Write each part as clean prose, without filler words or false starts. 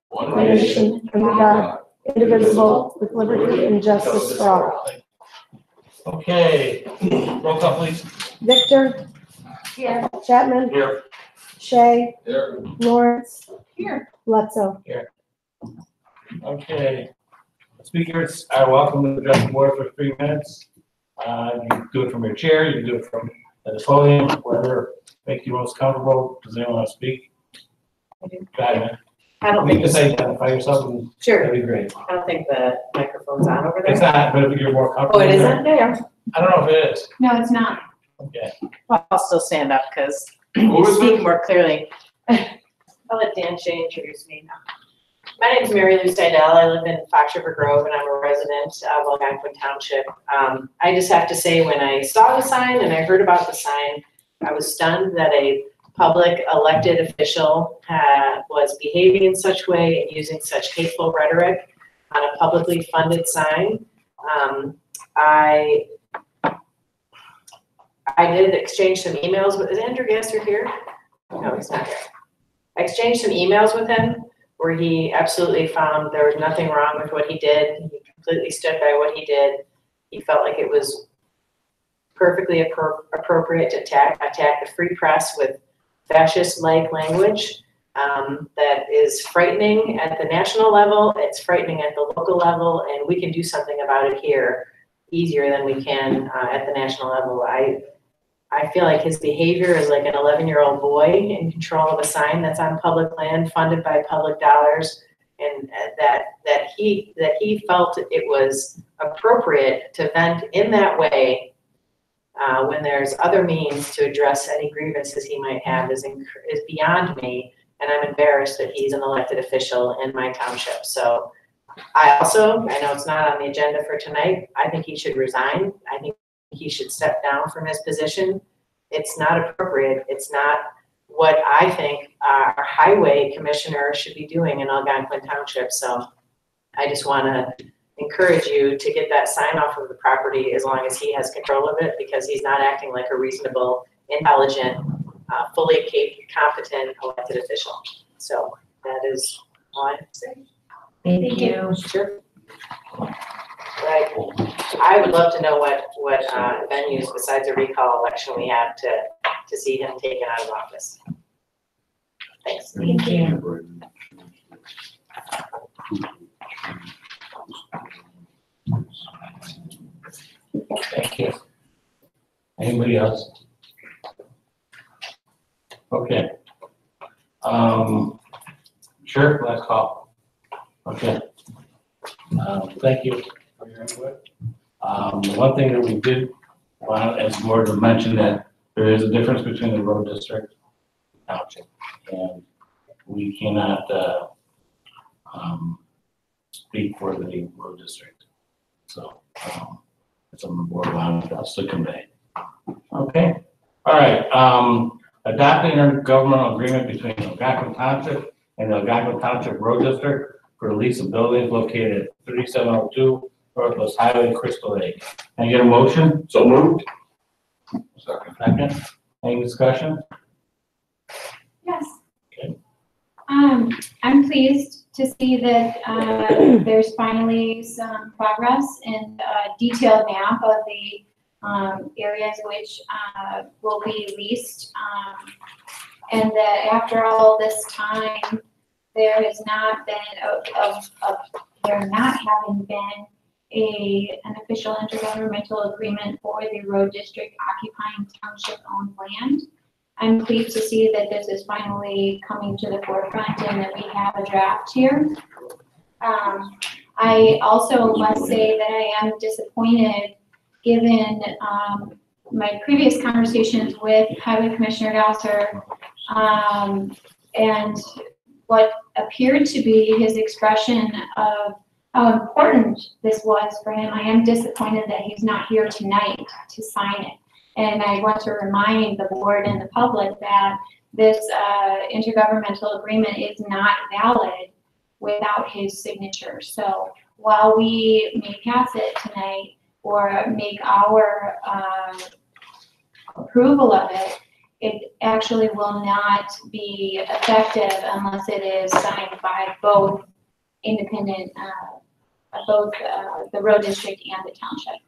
one nation, under God, indivisible, with liberty and justice for all. Okay, roll call please. Victor? Here. Chapman? Here. Shay? Here. Lawrence? Here. Bledsoe? Okay. Speakers are welcome to address the board for 3 minutes. You can do it from your chair, you can do it from the podium, whatever makes you most comfortable. Does anyone want to speak? Go ahead, man. I don't You think can just identify yourself and Sure. that'd be great. I don't think the microphone's on over there. It's not, but if you're more Oh, comfortable. it isn't? Yeah. I don't know if it is. No, it's not. Okay. Well, I'll still stand up because Who you was speak it? more clearly. I'll let Dan Shea introduce me now. My name is Mary Lou Steidel. I live in Fox River Grove and I'm a resident of Algonquin Township. I just have to say, when I saw the sign and I heard about the sign, I was stunned that a public elected official was behaving in such way and using such hateful rhetoric on a publicly funded sign. I did exchange some emails with, is Andrew Gasser here? No, he's not here. I exchanged some emails with him where he absolutely found there was nothing wrong with what he did. He completely stood by what he did. He felt like it was perfectly appropriate to attack the free press with fascist-like language that is frightening at the national level. It's frightening at the local level, and we can do something about it here easier than we can at the national level. I feel like his behavior is like an 11-year-old boy in control of a sign that's on public land, funded by public dollars, and that he felt it was appropriate to vent in that way when there's other means to address any grievances he might have is beyond me, and I'm embarrassed that he's an elected official in my township. So I know it's not on the agenda for tonight, I think he should resign. I think he should step down from his position. It's not appropriate. It's not what I think our highway commissioner should be doing in Algonquin Township. So I just want to encourage you to get that sign off of the property as long as he has control of it, because he's not acting like a reasonable, intelligent, fully competent elected official. So that is all I have to say. Thank you. Sure. Right. I would love to know what venues besides a recall election we have to see him taken out of office. Thanks. Thank you. Thank you. Anybody else? Okay. Sure, last call. Okay. Thank you for your input. One thing that we did want as board to mention that there is a difference between the road district and township, and we cannot speak for the road district. So it's on the board wanted us to convey. Okay. All right. Adopting a governmental agreement between Algonquin Township and the Algonquin Township Road District for the lease of buildings located at 3702 Northwest Highway, Crystal Lake. Can I get a motion? So moved. Second. Any discussion? Yes. Okay. I'm pleased to see that there's finally some progress in a detailed map of the areas which will be leased, and that after all this time, there has not been there not having been an official intergovernmental agreement for the road district occupying township-owned land. I'm pleased to see that this is finally coming to the forefront and that we have a draft here. I also must say that I am disappointed, given my previous conversations with Highway Commissioner Gasser and what appeared to be his expression of how important this was for him. I am disappointed that he's not here tonight to sign it. And I want to remind the board and the public that this intergovernmental agreement is not valid without his signature. So while we may pass it tonight or make our approval of it, it actually will not be effective unless it is signed by both independent, both the road district and the township.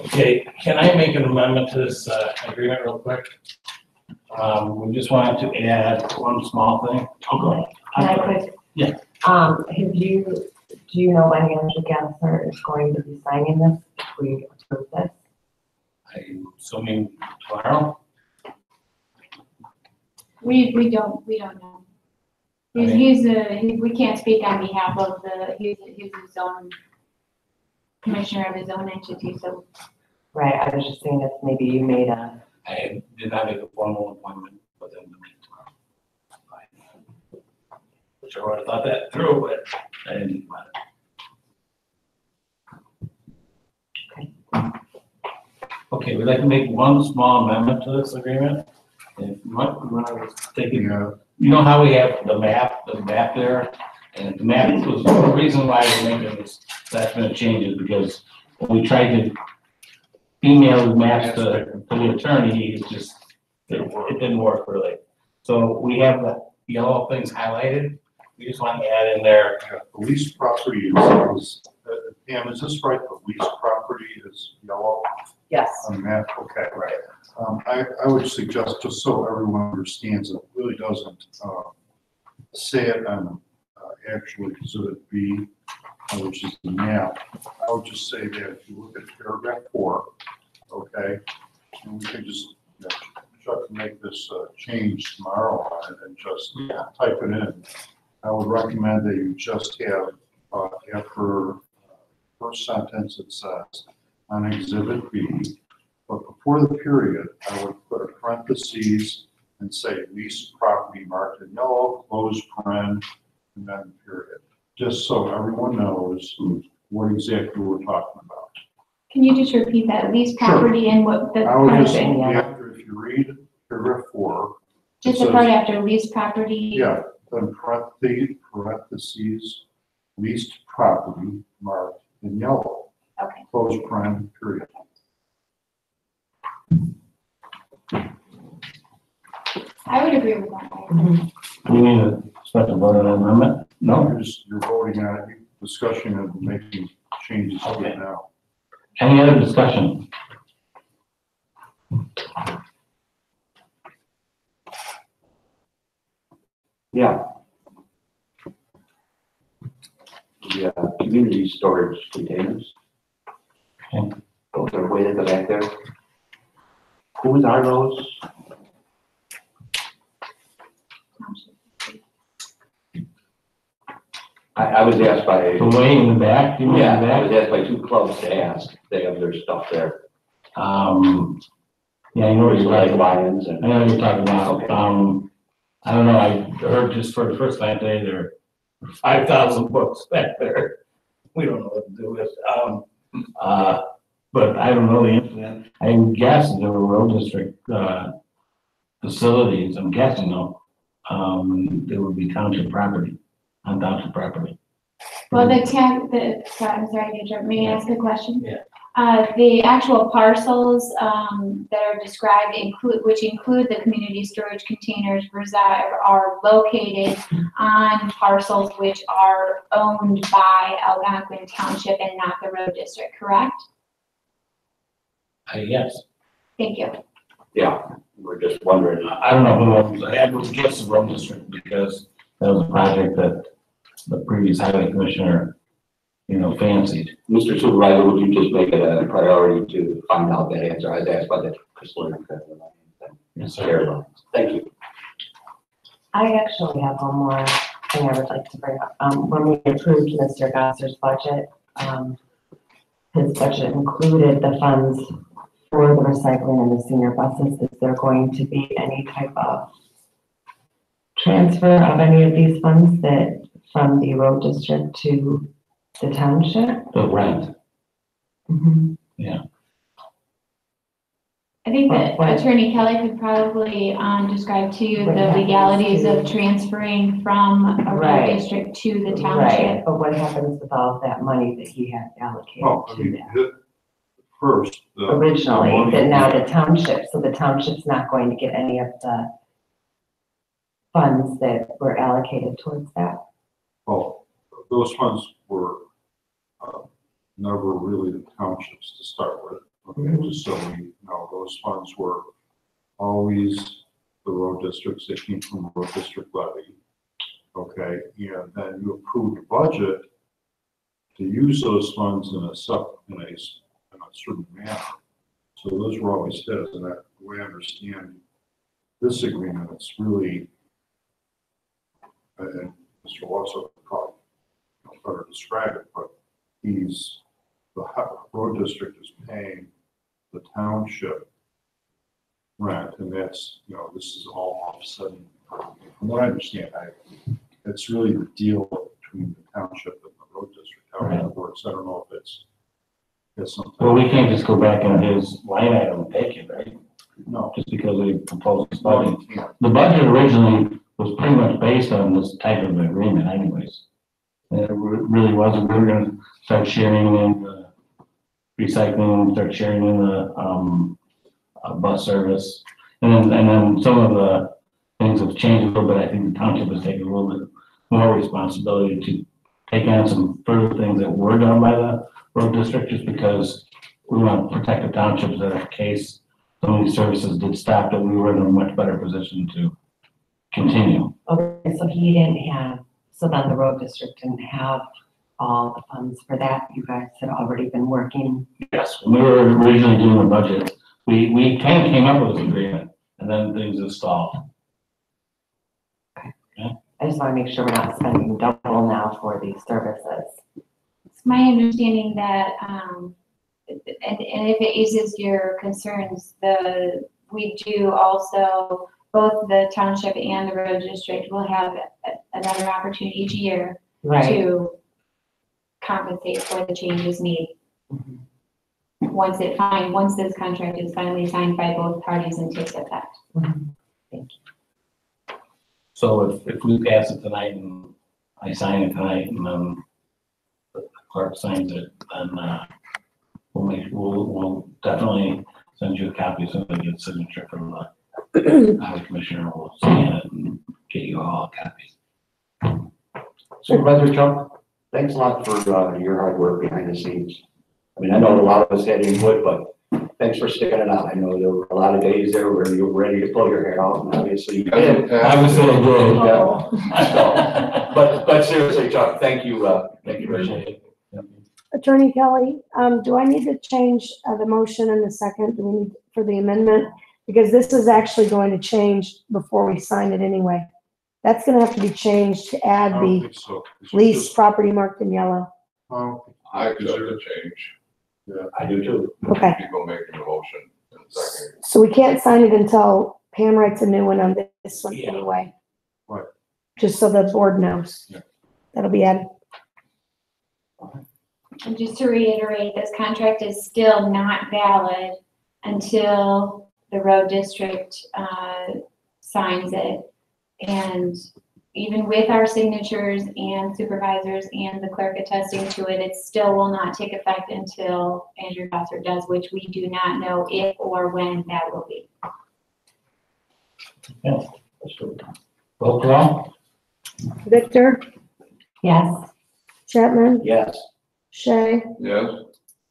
Okay, can I make an amendment to this agreement real quick? We just wanted to add one small thing. Oh, go ahead. Can I quick? Yeah. Do you know when Andrew Gasser is going to be signing this, if we approve this? I'm assuming tomorrow. We don't know. We can't speak on behalf of he's his own commissioner of his own entity, so. Right, I was just saying if maybe you made a, I did not make a formal appointment with him to meet tomorrow. Which I would have thought that through, but I didn't think about it. Okay, we'd like to make one small amendment to this agreement. If you want to take it, you know how we have the map there? And the map was the reason why we're making this last minute changes, because when we tried to email the maps to the attorney, it didn't work really. So we have the yellow things highlighted. We just want to add in there. The leased property is, Pam, is this right? The leased property is yellow yes. on the map? Okay, right. I would suggest, just so everyone understands, it really doesn't say it on actually Exhibit B, which is the map. I would just say that if you look at paragraph 4, okay, and we can just try to make this change tomorrow on it and just type it in. I would recommend that you just have, after first sentence, it says, on Exhibit B, but before the period, I would put a parentheses and say leased property marked in yellow, close paren, and then period. Just so everyone knows what exactly we're talking about. Can you just repeat that, lease Sure. property and what the I would part just, of it? after, if you read paragraph 4. Just the part after lease property? Yeah, then parentheses, leased property marked in yellow. Okay. Close paren, period. I would agree with that. We need a special vote on amendment? No? You're voting on it, discussion of making changes to Okay. it now. Any other discussion? Yeah. The community storage containers. Okay. Those are way at the back there. Whose are those? I was asked by, The way in the back, you mean yeah, the I back? was asked by 2 clubs to ask. They have their stuff there. Yeah, I know what you're Like talking about. lions and. I know what you're talking about. Okay. I don't know, I heard just for the first time today, there are 5,000 books back there. We don't know what to do with. But I don't know the answer. I'm guessing there were road district, facilities, I'm guessing though. There would be township property, on township property. Well, sorry, I'm sorry to interrupt. May I ask a question? Yeah. The actual parcels, that are described which include the community storage containers are located on parcels which are owned by Algonquin Township and not the road district, correct? Yes. Thank you. Yeah, we're just wondering. I don't know who owns, I had to guess the road district because that was a project that the previous highway commissioner, fancied. Mr. Supervisor, would you just make it a priority to find out that answer? I was asked by the Chrysler. Yes, sir. Thank you. I actually have one more thing I would like to bring up. When we approved Mr. Gosser's budget, his budget included the funds for the recycling and the senior buses. Is there going to be any type of transfer of any of these funds from the road district to the township? The rent. Mhm. I think that What- Attorney Kelly could probably, describe to you What the happens legalities to- of transferring from a road Right. district to the Right, township. but what happens with all of that money that he had allocated Well, I to mean, that? first. the Originally, money- but now the township, so the township's not going to get any of the funds that were allocated towards that? Well, those funds were, never really the townships to start with. Okay, just so we know, those funds were always the road districts, they came from the road district levy. Okay, and then you approved a budget to use those funds in a certain manner. So those were always his, and that, the way I understand this agreement, it's really, and Mr. Wasso could probably better describe it, but the road district is paying the township rent, and that's, this is all offsetting. From what I understand, it's really the deal between the township and the road district, how it works. I don't know if it's something. Well, we can't just go back in his line item and take it, right? No. Just because we proposed this No, budget. you can't. The budget originally was pretty much based on this type of agreement anyways. And it really wasn't, we were gonna start sharing in the recycling, start sharing in the, bus service. And then some of the things have changed a little bit. I think the township has taken a little bit more responsibility to take on some further things that were done by the road district, just because we want to protect the townships that in case some of these services did stop, that we were in a much better position to continue. Okay, so he didn't have, so then the road district didn't have all the funds for that, you guys had already been working? Yes, when we were originally doing the budget, we kind of came up with this agreement, and then things have stalled. I just want to make sure we're not spending double now for these services. It's my understanding that, and if it eases your concerns, we do also, both the township and the road district will have another opportunity each year Right. to compensate for the changes made. Mhm. Once this contract is finally signed by both parties and takes effect. Mhm. So if we pass it tonight and I sign it tonight and then the clerk signs it, then we'll definitely send you a copy so that you get a signature from the highway commissioner. We'll scan it and get you all a copy. Supervisor Chuck, thanks a lot for your hard work behind the scenes. I mean, I know a lot of us had input, but thanks for sticking it out. I know there were a lot of days there where you were ready to pull your hair out, and obviously you did. I was so good. Yeah. But seriously, Chuck, thank you very much. Appreciate it. Attorney Kelly, do I need to change the motion in the second? Do we need for the amendment? Because this is actually going to change before we sign it anyway. That's gonna have to be changed to I add don't the think so. It's lease just- property marked in yellow. I accept the change. I do too. Okay, You go make the motion in a second. so we can't sign it until Pam writes a new one on this one Yeah. anyway. Right. Just so the board knows. Yeah. That'll be added. And just to reiterate, this contract is still not valid until the road district signs it. And even with our signatures and supervisors and the clerk attesting to it, it still will not take effect until Andrew Gosser does, which we do not know if or when that will be. Roll call? Victor, Yes. Chapman, Yes. Shay, Yes,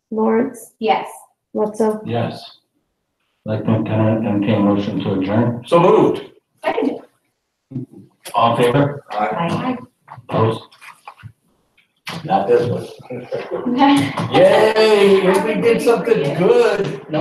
Lawrence, Yes. Lutzo. Yes. Like to entertain a motion to adjourn? So moved. Second. All in favor? Aye. Opposed? Not this one. Yay, we did something good. No.